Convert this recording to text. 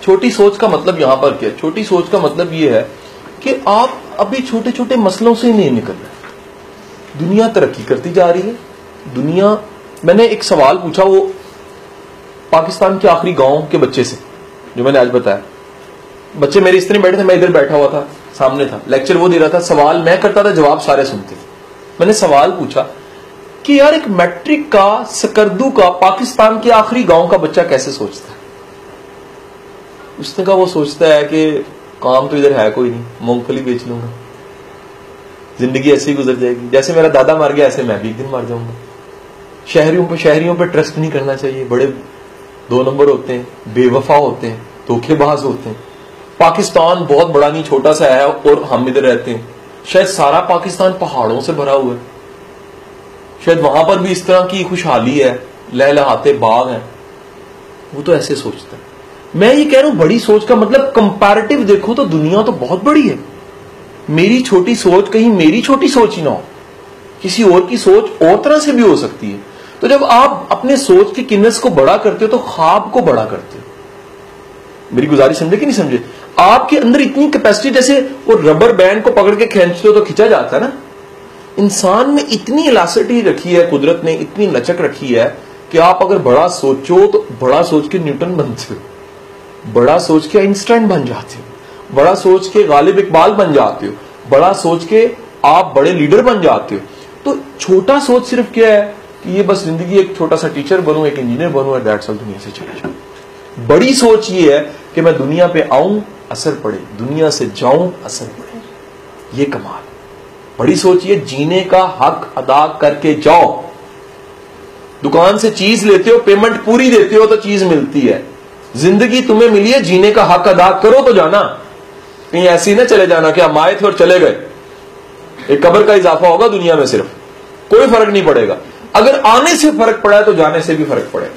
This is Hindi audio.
छोटी सोच का मतलब यहां पर क्या है? छोटी सोच का मतलब यह है कि आप अभी छोटे छोटे मसलों से ही नहीं निकल रहे। दुनिया तरक्की करती जा रही है। दुनिया, मैंने एक सवाल पूछा वो पाकिस्तान के आखिरी गांव के बच्चे से, जो मैंने आज बताया। बच्चे मेरे इस तरह बैठे थे, मैं इधर बैठा हुआ था, सामने था, लेक्चर वो दे रहा था, सवाल मैं करता था, जवाब सारे सुनते थे। मैंने सवाल पूछा कि यार एक मैट्रिक का, सकरदू का, पाकिस्तान के आखिरी गांव का बच्चा कैसे सोचता है? उसने कहा वो सोचता है कि काम तो इधर है कोई नहीं, मूंगफली बेच लूंगा, जिंदगी ऐसे ही गुजर जाएगी, जैसे मेरा दादा मर गया ऐसे मैं भी एक दिन मर जाऊंगा। शहरियों पे ट्रस्ट नहीं करना चाहिए, बड़े 2 नंबर होते हैं, बेवफा होते हैं, धोखेबाज होते हैं। पाकिस्तान बहुत बड़ा नहीं, छोटा सा है और हम इधर रहते हैं। शायद सारा पाकिस्तान पहाड़ों से भरा हुआ है, शायद वहां पर भी इस तरह की खुशहाली है, लहलहाते बाग हैं। वो तो ऐसे सोचता है। मैं ये कह रहा हूं बड़ी सोच का मतलब कंपैरेटिव देखो तो दुनिया तो बहुत बड़ी है। मेरी छोटी सोच कहीं मेरी छोटी सोच ही ना हो, किसी और की सोच और तरह से भी हो सकती है। तो जब आप अपने सोच की किन्नस को बड़ा करते हो तो ख्वाब को बड़ा करते हो। मेरी गुजारिश समझे कि नहीं समझे? आपके अंदर इतनी कैपेसिटी, जैसे वो रबर बैंड को पकड़ के खींचते हो तो खिंचा जाता है ना। इंसान में इतनी इलास्टिसिटी रखी है, कुदरत ने इतनी लचक रखी है कि आप अगर बड़ा सोचो तो बड़ा सोच के न्यूटन बनते हो, बड़ा सोच के आइंस्टाइन बन जाते हो, बड़ा सोच के गालिब इकबाल बन जाते हो, बड़ा सोच के आप बड़े लीडर बन जाते हो। तो छोटा सोच सिर्फ क्या है कि ये बस जिंदगी एक छोटा सा टीचर बनूं, एक इंजीनियर बनूं और दैट्स ऑल, दुनिया से चले जाऊं। बड़ी सोच ये है कि मैं दुनिया पे आऊं, असर पड़े, दुनिया से जाऊं, असर पड़े। ये कमाल। बड़ी सोच ये जीने का हक अदा करके जाओ। दुकान से चीज लेते हो, पेमेंट पूरी देते हो तो चीज मिलती है। जिंदगी तुम्हें मिली है, जीने का हक अदा करो तो जाना। कहीं ऐसे ही ना चले जाना कि हम आए थे और चले गए। एक कब्र का इजाफा होगा दुनिया में, सिर्फ कोई फर्क नहीं पड़ेगा। अगर आने से फर्क पड़ा है तो जाने से भी फर्क पड़ेगा।